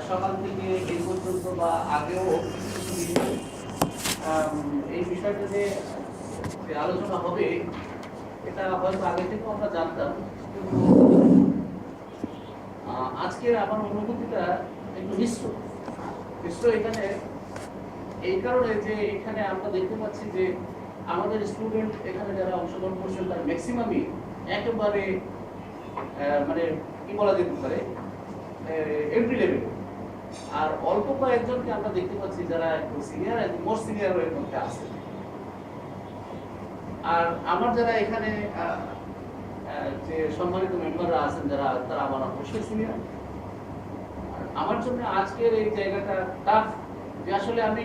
সকাল থেকে এই পর্যন্ত বা আগেও এই বিষয়টা যে আলোচনা হবে এটা হয়তো আগে থেকে আমরা জানতাম, কিন্তু আজকের আমার অনুভূতিটা একটু মিশ্র এখানে এই কারণে যে এখানে আমরা দেখতে পাচ্ছি যে আমাদের স্টুডেন্ট এখানে যারা অংশগ্রহণ করছেন তার ম্যাক্সিমামই একেবারে মানে কি বলা যেতে পারে এন্ট্রি লেভেল, আর অল্প কয়েকজনকে আমরা দেখতে পাচ্ছি যারা একটু সিনিয়র এবং মোস্ট সিনিয়র এর মধ্যে আছে। আর আমার যারা এখানে যে সম্মানিত মেম্বাররা আছেন যারা তারা আমার অবশ্যই সিনিয়র। আমার জন্য আজকের এই জায়গাটা টাফ যে আসলে আমি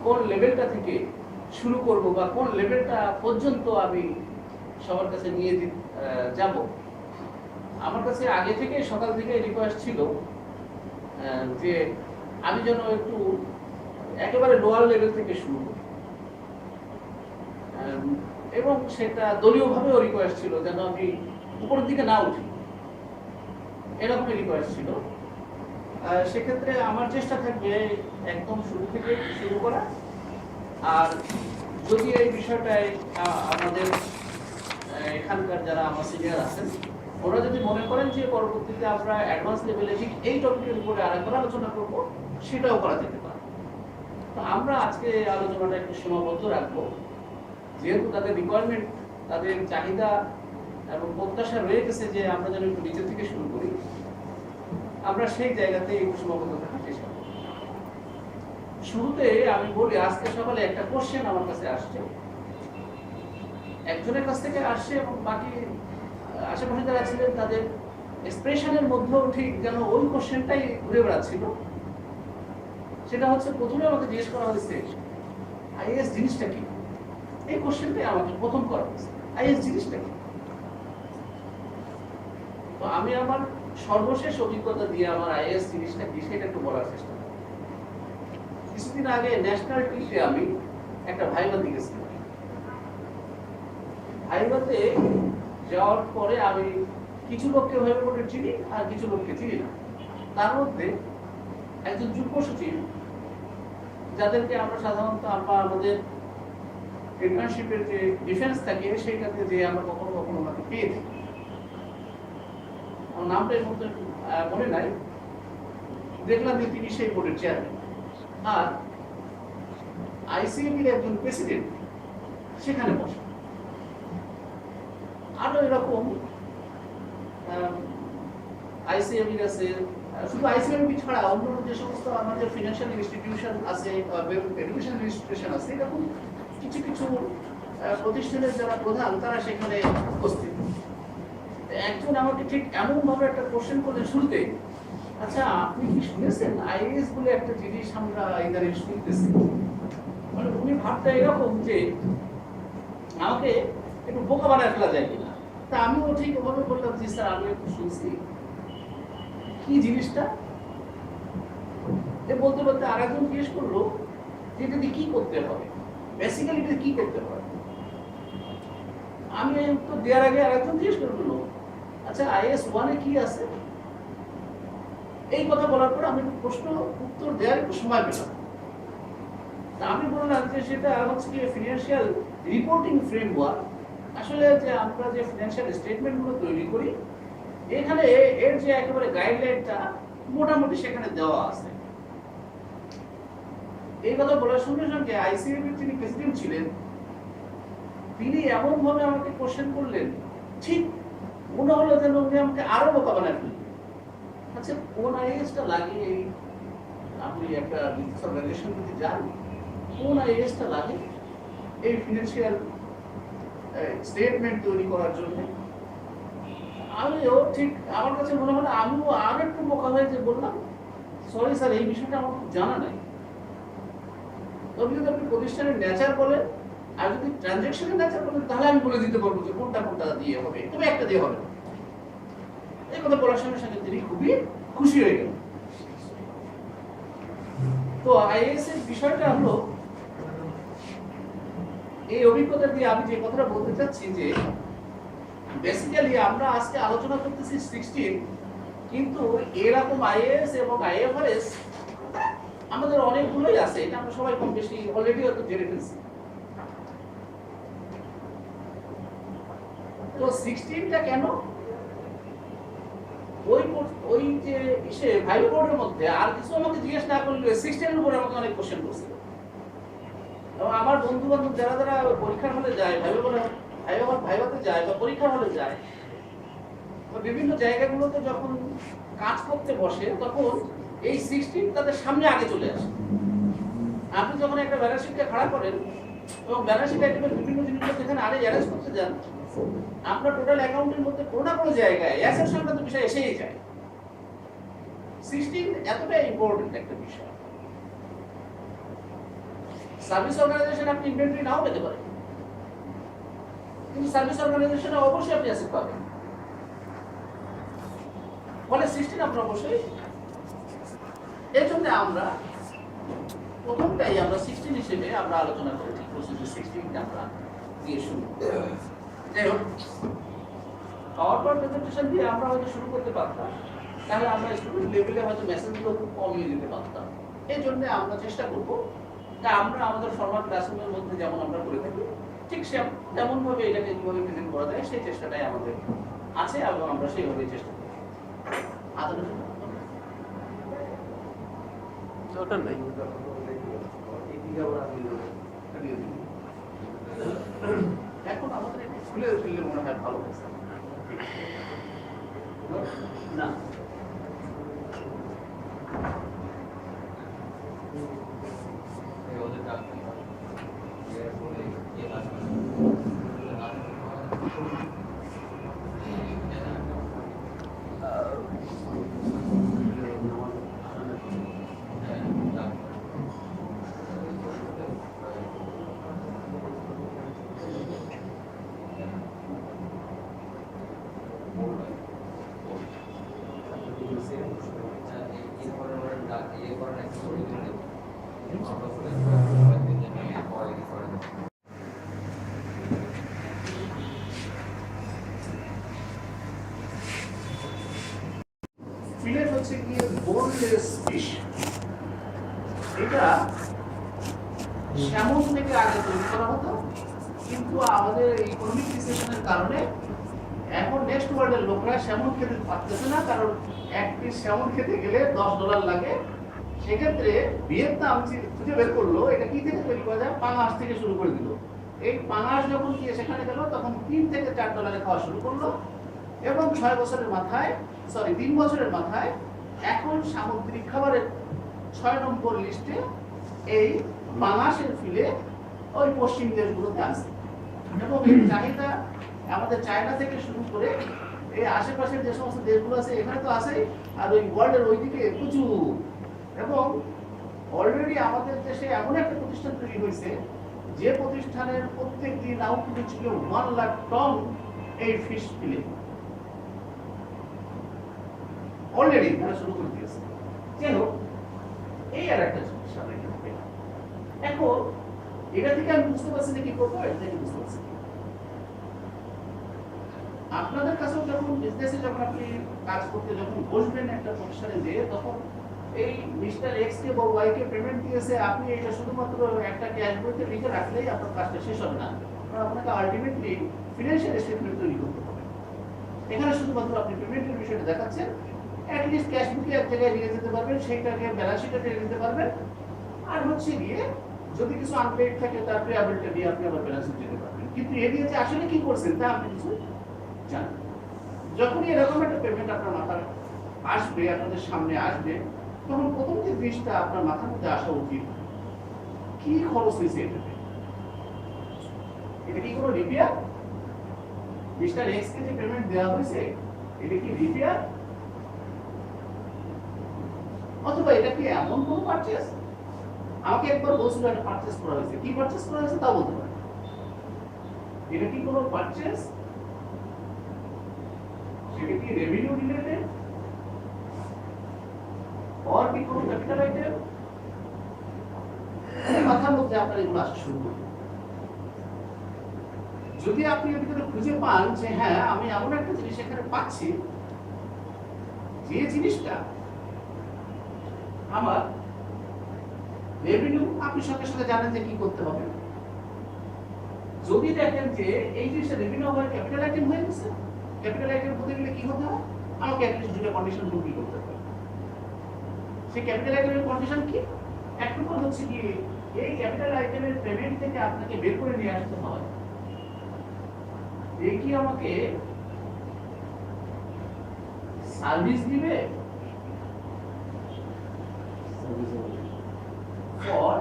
কোন লেভেলটা থেকে শুরু করব বা কোন লেভেলটা পর্যন্ত আমি সবার কাছে নিয়ে যাব। আমার কাছে আগে থেকে সকাল থেকে রিকোয়েস্ট ছিল যে আমি যেন একটু একেবারে লোয়ার লেভেল থেকে শুরু করি, এবং সেটা দলীয়ভাবেও রিকোয়েস্ট ছিল যেন আমি উপরের দিকে না উঠি, এরকমই রিকোয়েস্ট ছিল। সেক্ষেত্রে আমার চেষ্টা থাকবে একদম শুরু থেকে শুরু করা। আর যদি এই বিষয়টায় আমাদের এখানকার যারা আমার সিনিয়র আছেন ওরা যদি মনে করেন যে পরবর্তীতে আমরা অ্যাডভান্স লেভেলে ঠিক এই টপিকের উপরে আরেকবার আলোচনা করব, সেটাও করা যেতে পারে। তো আমরা আজকে আলোচনাটা একটু সীমাবদ্ধ রাখবো, যেহেতু তাদের রিকোয়ারমেন্ট, তাদের চাহিদা এবং প্রত্যাশা রয়ে গেছে যে আমরা যেন একটু নিচে থেকে শুরু করি, আমরা সেই জায়গাতে একটু সীমাবদ্ধ থাকার চেষ্টা করি। শুরুতে আমি বলি, আজকে সকালে একটা কোশ্চেন আমার কাছে আসছে, একজনের কাছ থেকে আসছে এবং বাকি আশেপাশে যারা ছিলেন তাদের এক্সপ্রেশনের মধ্যেও ঠিক যেন ওই কোশ্চেনটাই ঘুরে বেড়াচ্ছিল। সেটা হচ্ছে, প্রথমে আমাকে জিজ্ঞেস করা হয়েছে আইএস জিনিসটা কি। এই কোশ্চেনটাই আমাকে প্রথম করা হয়েছে, আইএস জিনিসটা কি। তো আমি আমার সর্বশেষ অভিজ্ঞতা দিয়ে আমার আইএস জিনিসটা কি সেটা একটু বলার চেষ্টা করি। কিছুদিন আগে ন্যাশনাল টিতে আমি একটা ভাইভা দিয়েছিলাম। ভাইভাতে যাওয়ার পরে আমি কিছু লোককে ভাইভা করে চিনি আর কিছু লোককে চিনি না। তার মধ্যে একজন যুগ্ম সচিব, যাদেরকে আমরা সাধারণত আমাদের ইন্টার্নশিপের যে ডিফেন্স থাকে সেইটাতে যে আমরা কখনো কখনো ওনাকে পেয়ে থাকি, আমার নামটা এর মধ্যে মনে নাই। দেখলাম যে তিনি সেই বোর্ডের চেয়ারম্যান, আর আইসিএবির একজন প্রেসিডেন্ট সেখানে বসে। আরো এরকম আইসিএবি আছে, শুধু আইসিএবি ছাড়া অন্য যে সমস্ত আমাদের ফিনান্সিয়াল ইনস্টিটিউশন আছে, এডুকেশন ইনস্টিটিউশন আছে, এরকম কিছু কিছু প্রতিষ্ঠানের যারা প্রধান তারা সেখানে উপস্থিত। একজন আমাকে ঠিক এমন ভাবে একটা কোশ্চেন করলেন শুরুতে, আচ্ছা আপনি কি শুনেছেন আইএস বলে একটা জিনিস আমরা ইদানিং শুনতেছি। মানে উনি ভাবটা এরকম যে আমাকে একটু বোকা বানায় ফেলা যায় কিনা। তা আমিও ঠিক ওভাবে বললাম, জি স্যার আমি একটু শুনছি, কি জিনিসটা। বলতে বলতে আরেকজন জিজ্ঞেস করলো যে এটা কি করতে হবে, বেসিক্যালি এটা কি করতে হবে। আমি উত্তর দেওয়ার আগে আরেকজন জিজ্ঞেস করলো, আচ্ছা আইএস 1 কি আছে। এই কথা বলার পর আমি প্রশ্ন উত্তর দেওয়ার একটু সময় পেলাম। তা আমি বললাম যে সেটা হচ্ছে কি ফিনান্সিয়াল রিপোর্টিং ফ্রেমওয়ার্ক। আসলে যে আমরা যে ফিনান্সিয়াল স্টেটমেন্টগুলো তৈরি করি, এখানে এর যে একেবারে গাইডলাইনটা মোটামুটি সেখানে দেওয়া আছে। এই কথা বলার সঙ্গে সঙ্গে আইসিএবির যিনি প্রেসিডেন্ট ছিলেন তিনি এমন ভাবে আমাকে কোশ্চেন করলেন, ঠিক মনে হলো যেন উনি আমাকে আরো বোকা বানায় ফেললেন। আচ্ছা কোন আইএসটা লাগে, আপনি একটা বিজনেস অর্গানাইজেশন যদি যান, কোন আইএসটা লাগে এই ফিনান্সিয়াল স্টেটমেন্ট তৈরি করার জন্য। আমিও ঠিক আমার কাছে মনে হলো আমিও আরো একটু বোকা হয়ে যে বললাম, সরি স্যার এই বিষয়টা আমার খুব জানা নাই। তবে যদি আপনি প্রতিষ্ঠানের নেচার বলেন আর যদি ট্রানজাকশনের নেচার বলেন তাহলে আমি বলে দিতে পারবো যে কোনটা কোনটা দিয়ে হবে, তবে একটা দিয়ে হবে। এই কথা বলার সঙ্গে সঙ্গে তিনি খুবই খুশি হয়ে গেলেন। তো আইএস এর বিষয়টা হলো, এই অভিজ্ঞতা দিয়ে আমি যে কথাটা বলতে চাচ্ছি যে বেসিক্যালি আমরা আজকে আলোচনা করতেছি 16 কিন্তু এরকম আইএএস এবং আইএফআরএস আমাদের অনেকগুলোই আছে, এটা আমরা সবাই কম বেশি অলরেডি হয়তো জেনে ফেলছি। তো 16টা কেন? ওই যে ইসে ভাইবা বোর্ডের মধ্যে আর কিছু আমাকে জিজ্ঞেস না করলে 16 এর উপরে আমাকে অনেক কোশ্চেন করছিল। এবং আমার বন্ধু বান্ধব যারা যারা পরীক্ষার হলে যায়, ভাইবাতে যায় বা পরীক্ষার হলে যায়, বিভিন্ন জায়গাগুলোতে যখন কাজ করতে বসে তখন এই 16 তাদের সামনে আগে চলে আসে। আপনি যখন একটা ব্যালেন্স শিটকে খাড়া করেন এবং ব্যালেন্স শিট আইটেমের বিভিন্ন জিনিসগুলো যেখানে আরে অ্যারেঞ্জ করতে যান, আপনার টোটাল অ্যাকাউন্টের মধ্যে কোনো না কোনো জায়গায় অ্যাসেট সংক্রান্ত বিষয় এসেই যায়। 16 এতটা ইম্পর্টেন্ট একটা বিষয়। সার্ভিস অর্গানাইজেশন আপনি ইনভেন্টরি নাও পেতে পারেন, কিন্তু সার্ভিস অর্গানাইজেশনে অবশ্যই আপনি অ্যাসেট পাবেন। ফলে 16 আপনার অবশ্যই। এর জন্য আমরা প্রথমটাই আমরা 16 হিসেবে আমরা আলোচনা করেছি, প্রসিডিউর 16 আমরা দিয়ে শুরু। যাই হোক, পাওয়ার পয়েন্ট প্রেজেন্টেশন দিয়ে আমরা হয়তো শুরু করতে পারতাম, তাহলে আমরা স্টুডেন্ট লেভেলে হয়তো মেসেজগুলো খুব কমিয়ে দিতে পারতাম। এই জন্য আমরা চেষ্টা করব যে আমরা আমাদের ফরমাল ক্লাসরুমের মধ্যে যেমন আমরা করে থাকি ঠিক তেমনভাবে এটাকে কীভাবে প্রেজেন্ট করা যায় সেই চেষ্টাটাই আমাদের আছে এবং আমরা সেইভাবেই চেষ্টা করি। ওটা নাই এখন আমাদের একটু খুলে ফেললে মনে হয় ভালো হয়েছে না? ফিলেট হচ্ছে কি বোনলেস ফিশ। এটা স্যামন থেকে আগে তৈরি করা হতো, কিন্তু আমাদের ইকোনমিক রিসেশনের কারণে এখন নেক্সট ওয়ার্ল্ডের লোকরা স্যামন খেতে পারতেছে না, কারণ এক পিস স্যামন খেতে গেলে $10 লাগে। সেক্ষেত্রে ভিয়েতনাম খুঁজে বের করলো এটা কি থেকে তৈরি করা যায়, পাঙাশ থেকে শুরু করে দিল। এই পাঙাশ যখন গিয়ে সেখানে গেল তখন $3 থেকে $4 খাওয়া শুরু করলো এবং 3 বছরের মাথায় এখন সামুদ্রিক খাবারের 6 নম্বর লিস্টে এই পাঙাশের ফিলে ওই পশ্চিম দেশগুলোতে আছে। এবং এই চাহিদা আমাদের চায়না থেকে শুরু করে এই আশেপাশের যে সমস্ত দেশগুলো আছে এখানে তো আছেই, আর ওই ওয়ার্ল্ডের ওইদিকে প্রচুর। এবং অলরেডি আমাদের দেশে এমন একটা প্রতিষ্ঠান তৈরি হয়েছে যে প্রতিষ্ঠানের প্রত্যেক দিন আউটপুট ছিল 1 লাখ টন এই ফিশ ফিলে অলরেডি তারা শুরু করে দিয়েছে। যাই হোক, এই আর একটা জিনিস আমরা এখানে পেলাম। এখন এটা থেকে আমি বুঝতে পারছি যে কি করবো, এটা থেকে বুঝতে পারছি আপনাদের কাছেও যখন বিজনেসে যখন আপনি কাজ করতে যখন বসবেন একটা প্রতিষ্ঠানে যেয়ে, তখন এই মিস্টার এক্স কে বা ওয়াই কে পেমেন্ট দিয়েছে, আপনি এটা শুধুমাত্র একটা ক্যাশ বইতে লিখে রাখলেই আপনার কাজটা শেষ হবে না। আপনাকে আলটিমেটলি ফিনান্সিয়াল স্টেটমেন্ট তৈরি করতে হবে। এখানে শুধুমাত্র আপনি পেমেন্টের বিষয়টা দেখাচ্ছেন, অ্যাটলিস্ট ক্যাশ বুকে এক জায়গায় নিয়ে যেতে পারবেন, সেইটাকে ব্যালেন্স শিটে টেনে নিতে পারবেন। আর হচ্ছে গিয়ে যদি কিছু আনপেইড থাকে তার পেয়াবলটা দিয়ে আপনি আবার ব্যালেন্স শিট দিতে পারবেন, কিন্তু এ দিয়ে যে আসলে কি করছেন তা আপনি কিছু জানেন। যখনই এরকম একটা পেমেন্ট আপনার মাথায় আসবে, আপনাদের সামনে আসবে, তখন প্রথম যে জিনিসটা আপনার মাথার মধ্যে আসা উচিত, কি খরচ হয়েছে এটাতে? এটা কি কোনো রিপেয়ার? মিস্টার এক্স কে যে পেমেন্ট দেওয়া হয়েছে এটা কি রিপেয়ার, অথবা এটা কি এমন কোনো পারচেজ? আমাকে একবার বলছিল একটা পারচেজ করা হয়েছে, কি পারচেজ করা হয়েছে তা বলতে পারে। এটা কি কোনো পারচেজ? সেটা কি রেভিনিউ রিলেটেড और কি কোনো ক্যাপিটাল আইটেম? মাথার মধ্যে আপনার এগুলো আসা শুরু করবে। যদি আপনি এর ভিতরে খুঁজে পান যে হ্যাঁ আমি এমন একটা জিনিস এখানে পাচ্ছি যে জিনিসটা আমার রেভিনিউ, আপনি সঙ্গে সঙ্গে জানেন যে কি করতে হবে। যদি দেখেন যে এই জিনিসটা রেভিনিউ হয় ক্যাপিটাল আইটেম হয়ে গেছে, ক্যাপিটাল আইটেম হতে গেলে কি হতে হয়, আমাকে অ্যাটলিস্ট দুটো কন্ডিশন ফুলফিল করতে হবে। সেই ক্যাপিটাল আইটেমের কন্ডিশন কি? এক নম্বর হচ্ছে কি, এই ক্যাপিটাল আইটেমের পেমেন্ট থেকে আপনাকে বের করে নিয়ে আসতে হয় এই কি আমাকে সার্ভিস দিবে for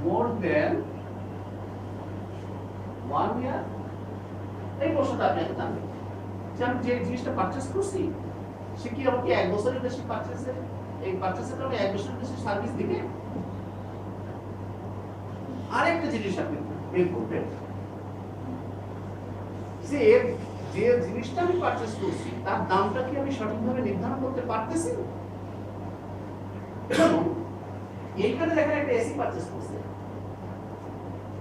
more than 1 year। এই প্রশ্নটা আপনাকে জানবেন যে আমি যে জিনিসটা পারচেস করছি সে কি আমাকে 1 বছরের বেশি এই পারচেসের কারণে 1 বছরের বেশি সার্ভিস দিবে। আরেকটা জিনিস আপনি বের করবেন যে যে জিনিসটা আমি পারচেস করছি তার দামটা কি আমি সঠিকভাবে নির্ধারণ করতে পারতেছি। এইখানে দেখেন একটা এসি পারচেস করছে,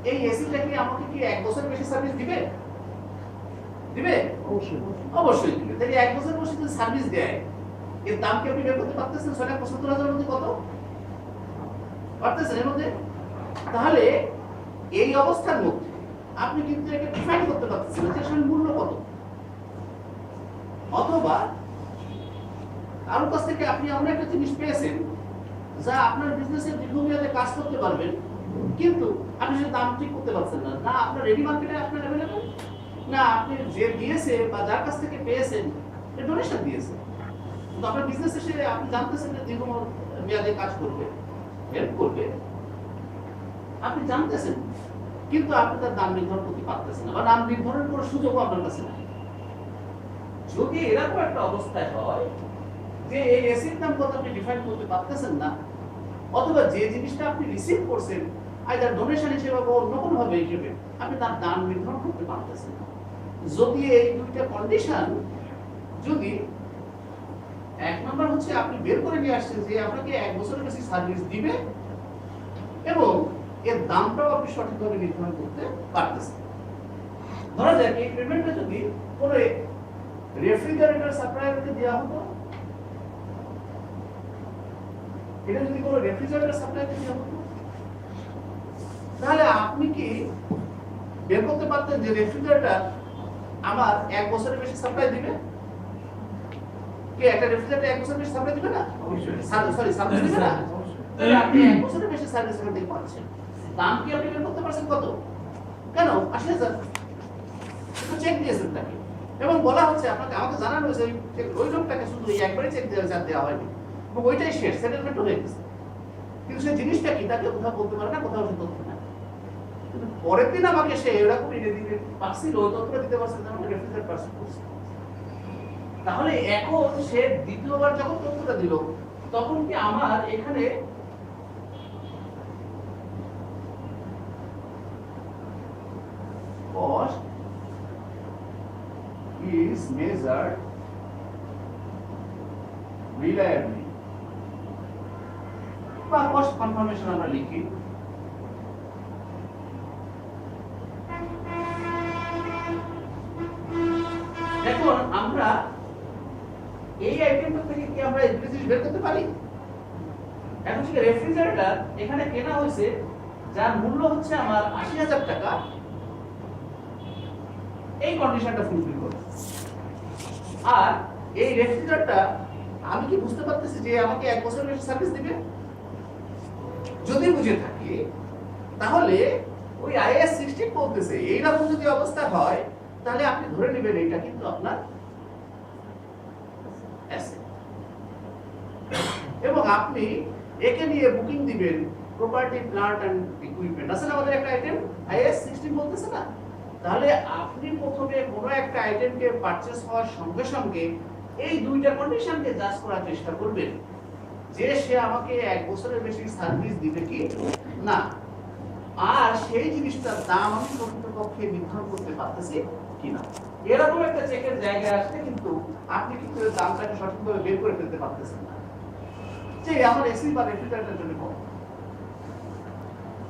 এই এসিটা কি আমাকে কি 1 বছরের বেশি সার্ভিস দিবে? অবশ্যই দিবে। তাহলে 1 বছরের বেশি যদি সার্ভিস দেয় এর দাম কি আপনি বের করতে পারতেছেন? 6,75,000 এর মধ্যে কত পারতেছেন এর মধ্যে? তাহলে এই অবস্থার মধ্যে আপনি কিন্তু এটা ডিফাইন করতে পারতেছেন যে আসলে মূল্য কত, অথবা কারোর কাছ থেকে আপনি এমন একটা জিনিস পেয়েছেন যা আপনার বিজনেসে দীর্ঘমেয়াদে কাজ করতে পারবেন, কিন্তু আপনি সেটা দাম ঠিক করতে পারছেন না, না আপনার রেডি মার্কেটে আপনার অ্যাভেলেবল, না আপনি যে দিয়েছে বা যার কাছ থেকে পেয়েছেন ডোনেশন দিয়েছে, কিন্তু আপনার বিজনেসে সে আপনি জানতেছেন যে দীর্ঘমেয়াদে কাজ করবে, হেল্প করবে, আপনি জানতেছেন, কিন্তু আপনি তার দাম নির্ধারণ করতে পারতেছেন না বা দাম নির্ধারণ করার সুযোগও আপনার কাছে নাই। যদি এরকম একটা অবস্থায় হয় যে এই এসির দাম কত আপনি ডিফাইন করতে পারতেছেন না, অথবা যে জিনিসটা আপনি রিসিভ করছেন আইদার ডোনেশন হিসেবে বা অন্য কোনো ভাবে হিসেবে আপনি তার দাম নির্ধারণ করতে পারতেছেন না, যদি এই দুইটা কন্ডিশন, যদি এক নম্বর হচ্ছে আপনি বের করে নিয়ে আসছেন যে আপনাকে 1 বছরের বেশি সার্ভিস দিবে এবং এর দামটাও আপনি সঠিকভাবে নির্ধারণ করতে পারতেছেন। ধরা যাক এই পেমেন্টটা যদি কোনো রেফ্রিজারেটর সাপ্লায়ারকে দেওয়া হতো, এটা যদি কোনো রেফ্রিজারেটর সাপ্লায়ারকে দেওয়া হতো, তাহলে আপনি কি বের করতে পারতেন যে রেফ্রিজারেটর আমার 1 বছরের বেশি সাপ্লাই দিবে? কি একটা রেফ্রিজারেটর 1 বছরের বেশি সাপ্লাই দিবে না? অবশ্যই। সরি, সাপ্লাই দিবে না? তাহলে আপনি 1 বছরের বেশি সার্ভিস এখান থেকে পাচ্ছেন। দাম কি আপনি বের করতে পারছেন কত? কেন 80,000 একটু চেক দিয়েছেন তাকে এবং বলা হচ্ছে আপনাকে, আমাকে জানানো হয়েছে ওই লোকটাকে শুধু এই একবারই চেক দেওয়া হয়নি এবং ওইটাই শেষ, সেটেলমেন্ট হয়ে গেছে, কিন্তু সেই জিনিসটা কি তাকে কোথাও বলতে পারে না, কোথাও সে তথ্য না। কিন্তু পরের দিন আমাকে সে এরকম এনে দিবে পাচ্ছিল, ওই তথ্যটা দিতে পারছে না, আমাকে রেফ্রিজারেটর পার্সেল করছে। তাহলে এখন সে দ্বিতীয়বার যখন তথ্যটা দিল তখন কি আমার এখানে cost is measured reliably বা cost confirmation আমরা লিখি, এখন আমরা এই আইটেমটা থেকে কি আমরা জিনিস বের করতে পারি? এখন ঠিক রেফ্রিজারেটর এখানে কেনা হয়েছে যার মূল্য হচ্ছে আমার 80,000 টাকা, এই কন্ডিশনটা ফুলফিল করে। আর এই রেফ্রিজারেটরটা আমি কি বুঝতে পারতেছি যে আমাকে 1 বছরের বেশি সার্ভিস দিবে? যদি বুঝে থাকি তাহলে ওই আইএস 16 বলতেছে এইরকম যদি অবস্থা হয় তাহলে আপনি ধরে নেবেন এটা কিন্তু আপনার অ্যাসেট এবং আপনি একে নিয়ে বুকিং দিবেন প্রপার্টি, প্ল্যান্ট এন্ড ইকুইপমেন্ট। আসলে আমাদের একটা আইটেম আইএস 16 বলতেছে না, তাহলে আপনি প্রথমে কোনো একটা আইটেমকে পারচেজ হওয়ার সঙ্গে সঙ্গে এই দুইটা কন্ডিশনকে জাজ করার চেষ্টা করবেন যে সে আমাকে 1 বছরের বেশি সার্ভিস দিবে কি না, আর সেই জিনিসটার দাম আমি প্রকৃতপক্ষে নির্ধারণ করতে পারতেছি কিনা। এরকম একটা চেকের জায়গায় আসলে কিন্তু আপনি কিন্তু দামটাকে সঠিকভাবে বের করে ফেলতে পারতেছেন না যে আমার এসি বা রেফ্রিজারেটরের জন্য কত,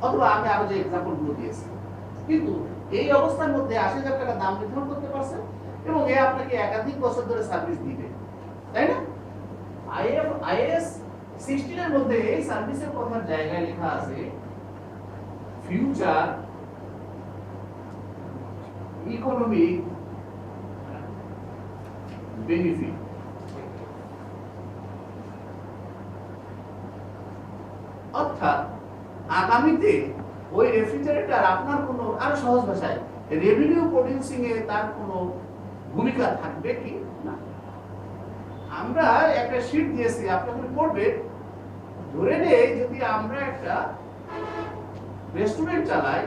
অথবা আমি আরো যে এক্সাম্পল গুলো দিয়েছি, কিন্তু এই অবস্থার মধ্যে 80,000 টাকা দাম নির্ধারণ করতে পারছেন এবং এ আপনাকে একাধিক বছর ধরে সার্ভিস দিবে, তাই না? আইএস 16 এর মধ্যে এই সার্ভিসের কথার জায়গায় লেখা আছে ফিউচার ইকোনমিক বেনিফিট। অর্থাৎ আগামীতে ওই রেফ্রিজারেটর আপনার কোনো, আরো সহজ ভাষায়, রেভিনিউ প্রডিউসিং এ তার কোনো ভূমিকা থাকবে কি না। আমরা একটা শীট দিয়েছি, আপনাদের পড়বে। ধরে নেই যদি আমরা একটা রেস্টুরেন্ট চালাই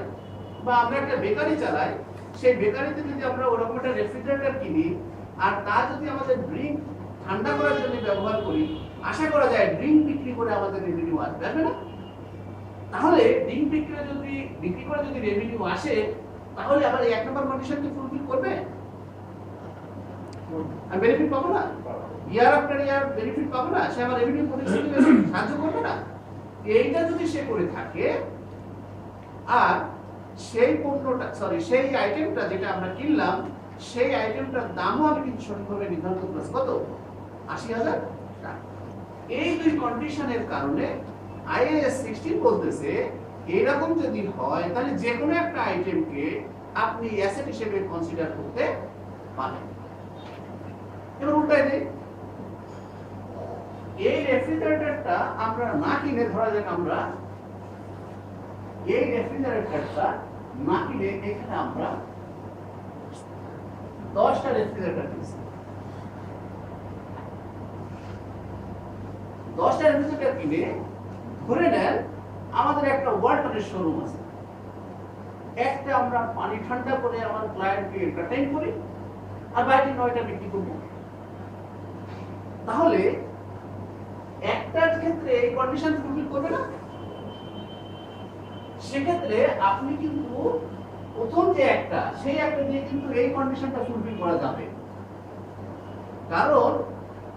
বা আমরা একটা বেকারি চালাই, সেই বেকারিতে যদি আমরা ওরকম একটা রেফ্রিজারেটর কিনি আর তা যদি আমাদের ড্রিঙ্ক ঠান্ডা করার জন্য ব্যবহার করি, আশা করা যায় ড্রিঙ্ক বিক্রি করে আমাদের রেভিনিউ আসবে না? তাহলে ড্রিঙ্ক বিক্রি করে যদি রেভিনিউ আসে, তাহলে আবার এই 1 নম্বর কন্ডিশনকে ফুলফিল করবে? আমি বেনিফিট পাবো না? ইয়ার আফটার ইয়ার বেনিফিট পাবো না? সে আমার রেভিনিউ প্রডিউসিংয়ে সাহায্য করবে না? এইটা যদি সে করে থাকে, আর সেই পণ্যটা, সেই আইটেমটা যেটা আমরা কিনলাম, সেই আইটেমটার দামও আমি কিন্তু সঠিকভাবে নির্ধারণ করতে পারছি, কত? ৮০,০০০ টাকা। এই দুই কন্ডিশনের কারণে আইএস 16 বলতেছে এরকম যদি হয় তাহলে যে কোনো একটা আইটেমকে আপনি অ্যাসেট হিসেবে কনসিডার করতে পারেন। এবার উল্টাই দেই, এই রেফ্রিজারেটরটা আমরা না কিনে, ধরা যাক আমরা এই রেফ্রিজারেটরটা না কিনে এখানে আমরা 10টা রেফ্রিজারেটর কিনছি। 10টা রেফ্রিজারেটর কিনে ধরে নেন আমাদের একটা ওয়ালটনের শোরুম আছে, একটা আমরা পানি ঠান্ডা করে আমার ক্লায়েন্টকে এন্টারটেইন করি আর বাকি 9টা বিক্রি করব। তাহলে একটার ক্ষেত্রে এই কন্ডিশন ফুলফিল করবে না? সেক্ষেত্রে আপনি কিন্তু প্রথম যে একটা, সেই একটা দিয়ে কিন্তু এই কন্ডিশনটা ফুলফিল করা যাবে। কারণ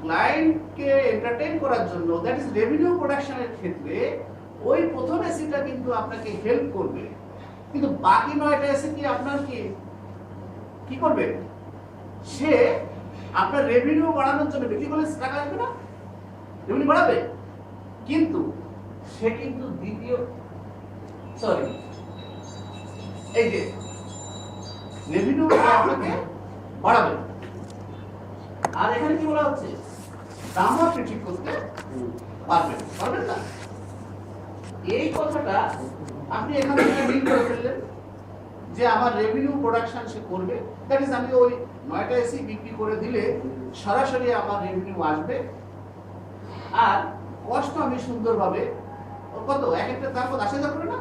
ক্লায়েন্টকে এন্টারটেইন করার জন্য, দ্যাট ইজ রেভিনিউ প্রোডাকশনের ক্ষেত্রে, ওই প্রথম এসিটা কিন্তু আপনাকে হেল্প করবে, কিন্তু বাকি 9টা এসি কি আপনার কি করবে? সে আপনার রেভিনিউ বাড়ানোর জন্য বিক্রি করলে টাকা আসবে না? রেভিনিউ বাড়াবে, কিন্তু সে কিন্তু এই যে রেভিনিউ আপনাকে বাড়াবে। আর এখানে কি বলা হচ্ছে? দামও আপনি ঠিক করতে পারবেন না। এই কথাটা আপনি এখান থেকে লিঙ্ক করে ফেললেন যে আমার রেভিনিউ প্রোডাকশন সে করবে, দ্যাট ইজ আমি ওই 9টা এসি বিক্রি করে দিলে সরাসরি আমার রেভিনিউ আসবে, আর কষ্ট আমি সুন্দরভাবে, কত এক একটা দাম 10,000 করে না,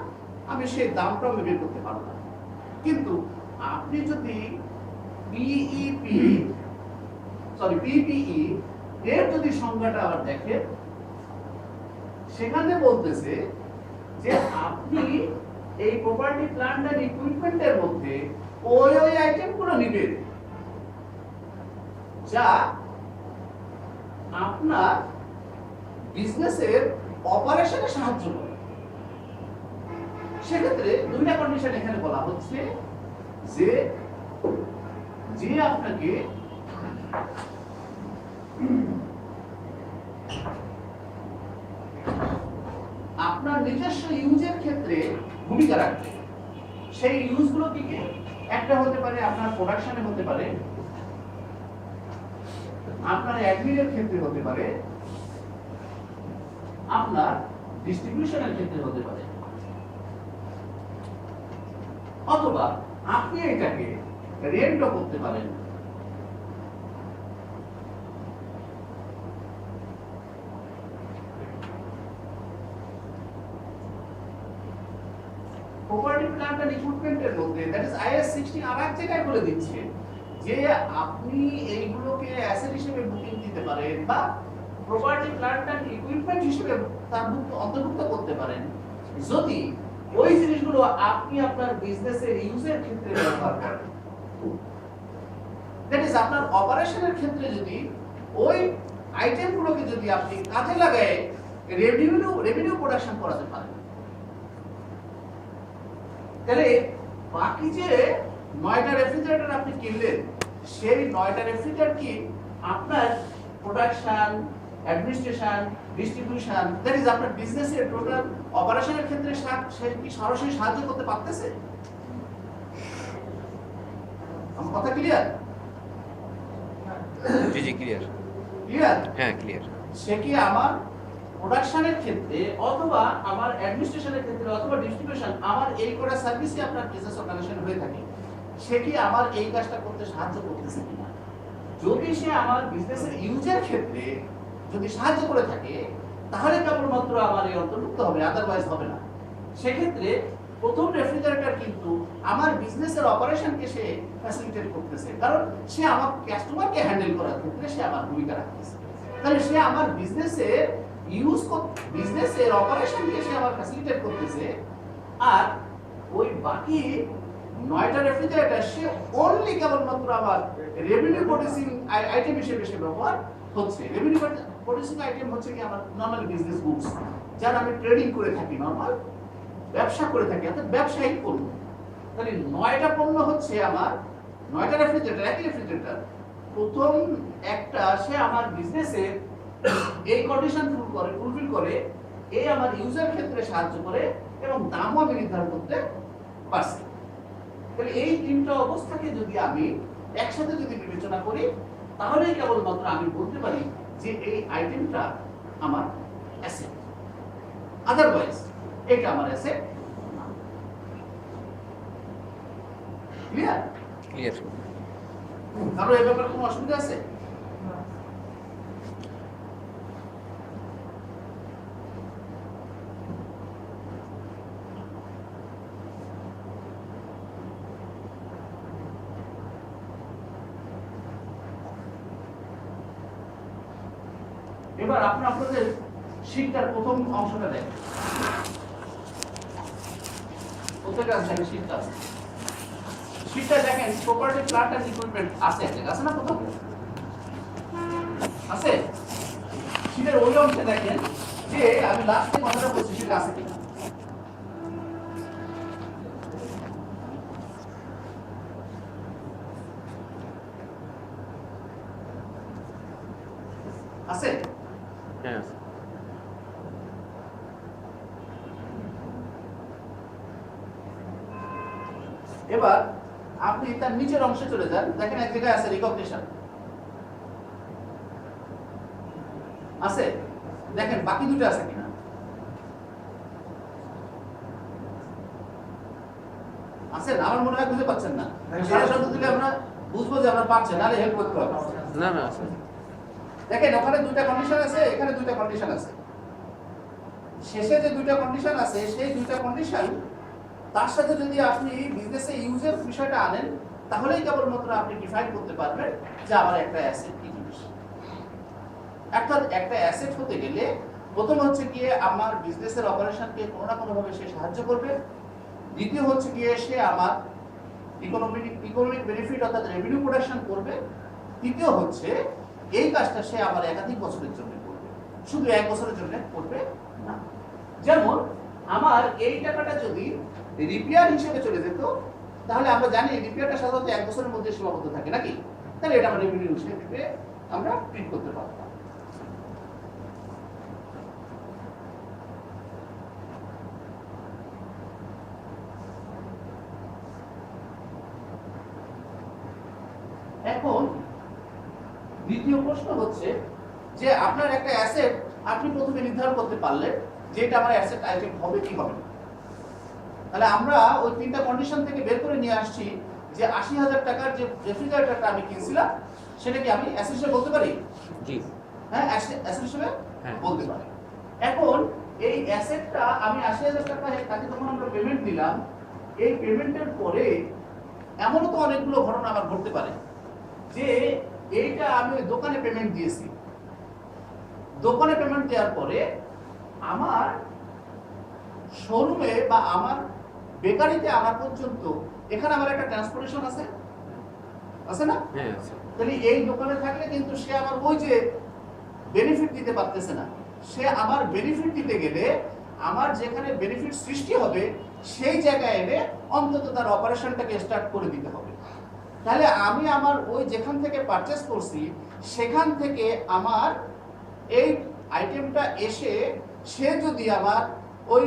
আমি সেই দামটা আমি বের করতে পারবো না। কিন্তু আপনি যদি পিপিই এর যদি সংজ্ঞাটা আবার দেখেন, সেখানে বলতেছে যে আপনি এই প্রপার্টি প্ল্যান্ট এন্ড ইকুইপমেন্টের মধ্যে ওই আইটেমগুলো নেবেন যা আপনার বিজনেসের অপারেশনে সাহায্য করে। সেক্ষেত্রে 2টা কন্ডিশন এখানে বলা হচ্ছে যে আপনাকে আপনার নিজস্ব ইউজের ক্ষেত্রে ভূমিকা রাখবে। সেই ইউজগুলো কি কি? একটা হতে পারে আপনার প্রোডাকশনে, হতে পারে আপনার অ্যাডমিনের ক্ষেত্রে, হতে পারে আপনার ডিস্ট্রিবিউশনের ক্ষেত্রে, হতে পারে, অথবা আপনি এটাকে রেন্টও করতে পারেন। প্রপার্টি প্ল্যান্ট এন্ড ইকুইপমেন্টের মধ্যে, দ্যাট ইজ আইএস 16 আর এক জায়গায় বলে দিচ্ছে যে আপনি এইগুলোকে অ্যাসেট হিসেবে বুকিং দিতে পারেন বা প্রপার্টি প্ল্যান্ট এন্ড ইকুইপমেন্ট হিসেবে তার অন্তর্ভুক্ত করতে পারেন যদি ওই জিনিসগুলো আপনি আপনার বিজনেসের ইউজের ক্ষেত্রে ব্যবহার করেন। দ্যাট ইজ আপনার অপারেশনের ক্ষেত্রে যদি ওই আইটেমগুলোকে যদি আপনি কাজে লাগায় রেভিনিউ প্রোডাকশন করাতে পারেন, তাহলে বাকি যে 9টা রেফ্রিজারেটর আপনি কিনলেন, সেই 9টা রেফ্রিজারেটর কি আপনার production, administration, distribution, that is আপনার বিজনেসের টোটাল অপারেশনের ক্ষেত্রে সে কি সরাসরি সাহায্য করতে পারতেছে? আমার কথা ক্লিয়ার? জি জি ক্লিয়ার। ক্লিয়ার? হ্যাঁ ক্লিয়ার। সে কি আমার প্রোডাকশনের ক্ষেত্রে অথবা আমার অ্যাডমিনিস্ট্রেশনের ক্ষেত্রে অথবা ডিস্ট্রিবিউশন, আমার এই কটা সার্ভিসই আপনার বিজনেস অর্গানাইজেশন হয়ে থাকে, সে কি আমার এই কাজটা করতে সাহায্য করতেছে কিনা? যদি সে আমার বিজনেসের ইউজের ক্ষেত্রে যদি সাহায্য করে থাকে, তাহলে কেবলমাত্র আমার এই অন্তর্ভুক্ত হবে, আদারওয়াইজ হবে না। সেক্ষেত্রে প্রথম রেফ্রিজারেটর কিন্তু আমার বিজনেসের অপারেশনকে সে ফ্যাসিলিটেট করতেছে, কারণ সে আমার কাস্টমারকে হ্যান্ডেল করার ক্ষেত্রে সে আমার ভূমিকা রাখতেছে। তাহলে সে আমার বিজনেসের বিজনেসের অপারেশনকে সে আমার ফ্যাসিলিটেট করতেছে। আর ওই বাকি 9টা রেফ্রিজারেটর সে অনলি কেবলমাত্র আমার রেভিনিউ প্রডিউসিং আইটেম হিসেবে সে ব্যবহার হচ্ছে। রেভিনিউ প্রডিউসিং আইটেম হচ্ছে কি আমার নর্মাল বিজনেস গুডস, যারা আমি ট্রেডিং করে থাকি, নর্মাল ব্যবসা করে থাকি, অর্থাৎ ব্যবসায়িক পণ্য। তাহলে 9টা পণ্য হচ্ছে আমার 9টা রেফ্রিজারেটর, একই রেফ্রিজারেটর। প্রথম একটা সে আমার বিজনেসের এই কন্ডিশন ফুলফিল করে, এই আমার ইউজার ক্ষেত্রে সাহায্য করে এবং দামও আমি নির্ধারণ করতে পারছি। তাহলে এই তিনটা অবস্থাকে যদি আমি একসাথে যদি বিবেচনা করি, তাহলেই কেবলমাত্র আমি বলতে পারি যে এই আইটেমটা আমার অ্যাসেট, আদারওয়াইজ এটা আমার অ্যাসেট না। ক্লিয়ার? ক্লিয়ার। কারণ এই ব্যাপারে কোনো অসুবিধা আছে? এবার আপনি আপনাদের শীটটার প্রথম অংশটা দেখেন, প্রত্যেকটা দেখেন শীটটা আছে। শীটটা দেখেন প্রপার্টি, প্ল্যান্ট এন্ড ইকুইপমেন্ট আছে, আছে না? প্রথম আছে। শীটের ওই অংশে দেখেন যে আমি লাস্টে কথাটা বলছি, সেটা আছে কিনা। আছে? হ্যাঁ। এবার আপনি তার নিচের অংশে চলে যান, দেখেন এক জায়গায় আছে রিকগনিশন, আছে? দেখেন বাকি দুটো আছে কিনা। আছে না? আমার মনে হয় বুঝতে পারছেন না। সারা শব্দ দিলে আমরা বুঝবো যে আমরা পারছেন, নাহলে হেল্প করতে হবে। না না আছে। দেখেন ওখানে দুইটা কন্ডিশন আছে, এখানে দুইটা কন্ডিশন আছে। শেষে যে দুইটা কন্ডিশন আছে, সেই দুইটা কন্ডিশন তার সাথে যদি আপনি বিজনেসে ইউজের বিষয়টা আনেন, তাহলেই কেবলমাত্র আপনি ডিফাইন করতে পারবেন যে আমার একটা অ্যাসেট কি জিনিস। একটা অ্যাসেট হতে গেলে প্রথম হচ্ছে গিয়ে আমার বিজনেসের অপারেশনকে কোনো না কোনো ভাবে সে সাহায্য করবে। দ্বিতীয় হচ্ছে গিয়ে সে আমার ইকোনমিক বেনিফিট অর্থাৎ রেভিনিউ প্রোডাকশন করবে। তৃতীয় হচ্ছে এই কাজটা সে আমার একাধিক বছরের জন্য করবে, শুধু এক বছরের জন্য করবে না। যেমন আমার এই টাকাটা যদি রিপেয়ার হিসেবে চলে যেত, তাহলে আমরা জানি রিপেয়ারটা সাধারণত এক বছরের মধ্যে সীমাবদ্ধ থাকে নাকি, তাহলে এটা আমরা রেভিনিউ হিসেবে আমরা ট্রিট করতে পারতাম। এখন দ্বিতীয় প্রশ্ন হচ্ছে যে আপনার একটা অ্যাসেট আপনি প্রথমে নির্ধারণ করতে পারলেন যে এটা আমার অ্যাসেট আইটেম হবে কি হবে না। তাহলে আমরা ওই তিনটা কন্ডিশন থেকে বের করে নিয়ে আসছি যে ৮০,০০০ টাকার যে রেফ্রিজারেটরটা আমি কিনছিলাম, সেটা কি আমি অ্যাসেট হিসেবে বলতে পারি? জি হ্যাঁ, অ্যাসেট হিসেবে বলতে পারি। এখন এই অ্যাসেটটা আমি ৮০,০০০ টাকা তাকে যখন আমরা পেমেন্ট দিলাম, এই পেমেন্টের পরে এমনও তো অনেকগুলো ঘটনা আমার ঘটতে পারে যে এইটা আমি দোকানে পেমেন্ট দিয়েছি, দোকানে পেমেন্ট দেওয়ার পরে আমার শোরুমে বা আমার বেকারিতে আনা পর্যন্ত এখানে আমার একটা ট্রান্সপোর্টেশন আছে, আছে না? হ্যাঁ আছে। তাহলে এই দোকানে থাকলে কিন্তু সে আমার ওই যে বেনিফিট দিতে পারতেছে না। সে আমার বেনিফিট দিতে গেলে আমার যেখানে বেনিফিট সৃষ্টি হবে সেই জায়গায় এনে অন্তত তার অপারেশনটাকে স্টার্ট করে দিতে হবে। তাহলে আমি আমার ওই যেখান থেকে পারচেস করছি সেখান থেকে আমার এই আইটেমটা এসে সে যদি আমার ওই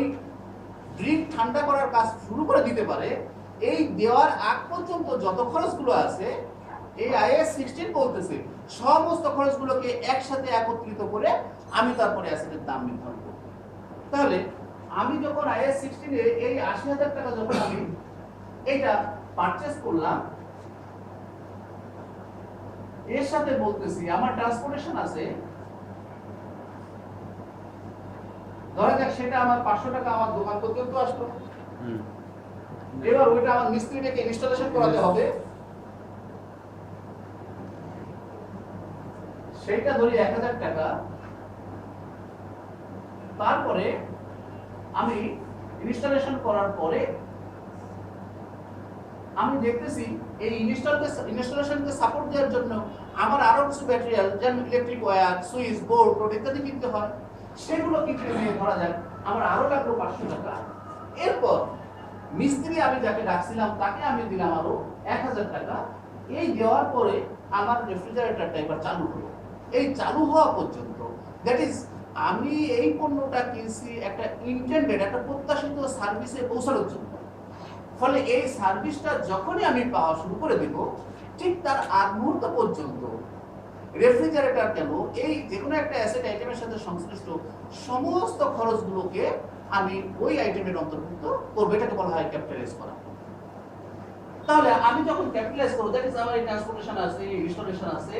ড্রিঙ্ক ঠান্ডা করার কাজ শুরু করে দিতে পারে, এই দেওয়ার আগ পর্যন্ত যত খরচগুলো আছে এই আইএস 16 বলতেছে সমস্ত খরচগুলোকে একসাথে একত্রিত করে আমি তারপরে অ্যাসেটের দাম নির্ধারণ করব। তাহলে আমি যখন আইএস 16 এ এই ৮০,০০০ টাকা যখন আমি এইটা পারচেজ করলাম, এর সাথে বলতেছি আমার ট্রান্সপোর্টেশন আছে, ধরা যাক সেটা আমার ৫০০ টাকা আমার দোকান পর্যন্ত আসলো। এবার ওইটা আমার মিস্ত্রিটাকে ইনস্টলেশন করাতে হবে, সেইটা ধরি ১০০০ টাকা। তারপরে আমি ইনস্টলেশন করার পরে আমি দেখতেছি এই ইনস্টলেশনকে সাপোর্ট দেওয়ার জন্য আমার আরো কিছু ম্যাটেরিয়াল যেমন ইলেকট্রিক ওয়্যার, সুইচ, বোর্ড ইত্যাদি কিনতে হয়, সেগুলো কিনতে নিয়ে ধরা যাক আমার আরো লাগলো ৫০০ টাকা। এরপর মিস্ত্রি আমি যাকে ডাকছিলাম তাকে আমি দিলাম আরো ১০০০ টাকা। এই দেওয়ার পরে আমার রেফ্রিজারেটরটা এবার চালু হলো। এই চালু হওয়া পর্যন্ত, দ্যাট ইজ আমি এই পণ্যটা কিনছি একটা ইন্টেন্ডেড, একটা প্রত্যাশিত সার্ভিসে পৌঁছানোর জন্য। ফলে এই সার্ভিসটা যখনই আমি পাওয়া শুরু করে দিব, ঠিক তার আগ মুহূর্ত পর্যন্ত রেফ্রিজারেটর কেন এই যে কোনো একটা অ্যাসেট আইটেমের সাথে সংশ্লিষ্ট সমস্ত খরচগুলোকে আমি ওই আইটেমের অন্তর্ভুক্ত করবো। এটাকে বলা হয় ক্যাপিটালাইজ করা। তাহলে আমি যখন ক্যাপিটালাইজ করব, দ্যাট ইজ আমার ট্রান্সপোর্টেশন আছে, ইনস্টলেশন আছে,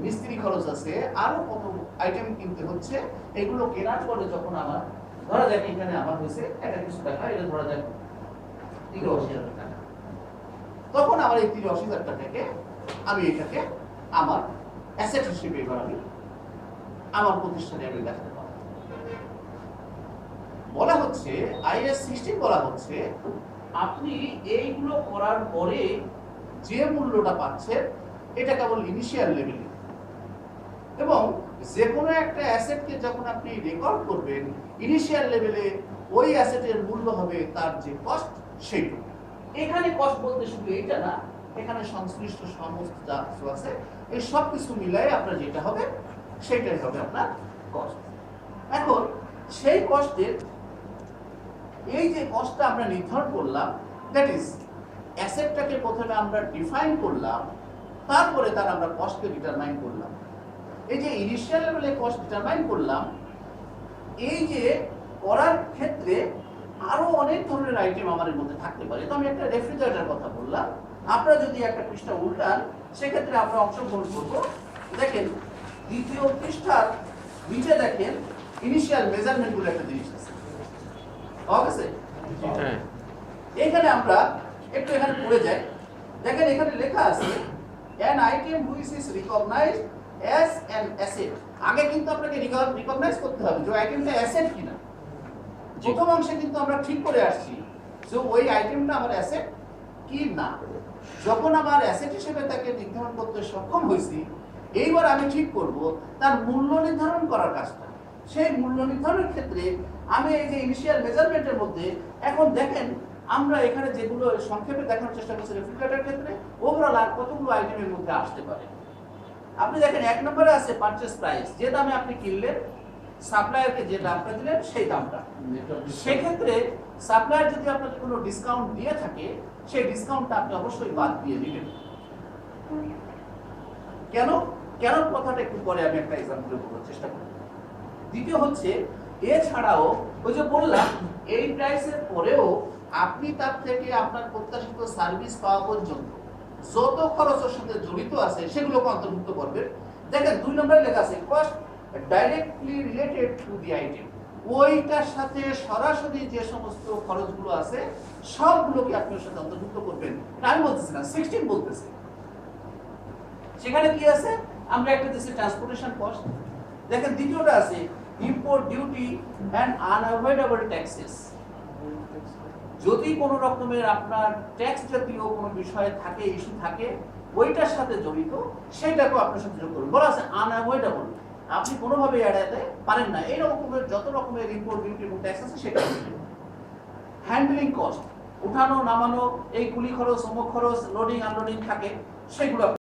মিস্ত্রি খরচ আছে, আরো কত আইটেম কিনতে হচ্ছে, এগুলো কেনার পরে যখন আমার ধরা যাক এখানে আমার হয়েছে একটা কিছু টাকা, এটা ধরা যাক ৮৩,০০০ টাকা, তখন আমার এই ৮৩,০০০ টাকাকে আমি এটাকে আমার অ্যাসেট হিসেবে এবার আমি আমার প্রতিষ্ঠানে আমি দেখাতে পারবো। বলা হচ্ছে আইএস 16 বলা হচ্ছে আপনি এইগুলো করার পরে যে মূল্যটা পাচ্ছেন এটা কেবল ইনিশিয়াল লেভেলে, এবং যে কোনো একটা অ্যাসেটকে যখন আপনি রেকর্ড করবেন ইনিশিয়াল লেভেলে ওই অ্যাসেটের মূল্য হবে তার যে কস্ট সেইটুকু। এখানে কস্ট বলতে শুধু এইটা না, এখানে সংশ্লিষ্ট সমস্ত যা কিছু আছে এই সব কিছু মিলাই আপনার যেটা হবে সেটাই হবে আপনার কস্ট। এখন সেই কস্টের এই যে কস্টটা আমরা নির্ধারণ করলাম, দ্যাট ইজ অ্যাসেটটাকে প্রথমে আমরা ডিফাইন করলাম, তারপরে তার আমরা কস্টকে ডিটারমাইন করলাম। এই যে ইনিশিয়াল লেভেলে কস্ট ডিটারমাইন করলাম, এই যে করার ক্ষেত্রে আরো অনেক ধরনের আইটেম আমাদের মধ্যে থাকতে পারে। তো আমি একটা রেফ্রিজারেটর কথা বললাম, আপনারা যদি একটা পৃষ্ঠা উল্টান সেক্ষেত্রে আমরা অংশগ্রহণ করবো। দেখেন দ্বিতীয় পৃষ্ঠার নিচে দেখেন ইনিশিয়াল মেজারমেন্ট বলে একটা জিনিস আছে, আছে এখানে আমরা একটু এখানে পড়ে যাই। দেখেন এখানে লেখা আছে an item which is recognized as an asset। আগে কিন্তু আপনাকে রিকগনাইজ করতে হবে যে আইটেমটা অ্যাসেট কিনা। প্রথম অংশে কিন্তু আমরা ঠিক করে আসছি যে ওই আইটেমটা আমার অ্যাসেট কি না। যখন আমার অ্যাসেট হিসেবে তাকে নির্ধারণ করতে সক্ষম হয়েছি, এইবার আমি ঠিক করব তার মূল্য নির্ধারণ করার কাজটা। সেই মূল্য নির্ধারণের ক্ষেত্রে আমি এই যে ইনিশিয়াল মেজারমেন্টের মধ্যে এখন দেখেন আমরা এখানে যেগুলো সংক্ষেপে দেখানোর চেষ্টা করছি রেফ্রিজারেটরের ক্ষেত্রে ওভারঅল আর কতগুলো আইটেমের মধ্যে আসতে পারে। আপনি দেখেন ১ নম্বরে আছে পারচেজ প্রাইস, যে দামে আপনি কিনলেন সাপ্লায়ারকে যে দামটা দিলেন সেই দামটা। সেক্ষেত্রে সাপ্লায়ার যদি আপনাকে কোনো ডিসকাউন্ট দিয়ে থাকে সেই ডিসকাউন্টটা আপনি অবশ্যই বাদ দিয়ে দিবেন। কেন কেন কথাটা একটু পরে আমি একটা এক্সাম্পল বলার চেষ্টা করব। দ্বিতীয় হচ্ছে এছাড়াও ওই যে বললাম এই প্রাইসের পরেও আপনি তার থেকে আপনার প্রত্যাশিত সার্ভিস পাওয়া পর্যন্ত যত খরচের সাথে জড়িত আছে সেগুলোকে অন্তর্ভুক্ত করবেন। দেখেন ২ নম্বরে লেখা আছে cost directly related to the item. ওইটার সাথে সরাসরি যে সমস্ত খরচগুলো আছে সবগুলোকে আপনি ওর সাথে অন্তর্ভুক্ত করবেন। আমি বলতেছি না, 16 বলতেছে। সেখানে কি আছে আমরা একটা দিচ্ছি ট্রান্সপোর্টেশন কস্ট। দেখেন দ্বিতীয়টা আছে import duty and unavoidable taxes. যদি কোনো রকমের আপনার ট্যাক্স জাতীয় কোনো বিষয় থাকে, ইস্যু থাকে ওইটার সাথে জড়িত, সেটাকেও আপনার সাথে যোগ করুন। বলা আছে আনঅ্যাভয়েডেবল, আপনি কোনোভাবে এড়াতে পারেন না, এই রকমের যত রকমের ইম্পোর্ট ডিউটি এবং ট্যাক্স আছে সেটা। হ্যান্ডলিং কস্ট, উঠানো নামানো, এই কুলি খরচ, অমুক খরচ, লোডিং আনলোডিং থাকে, সেগুলো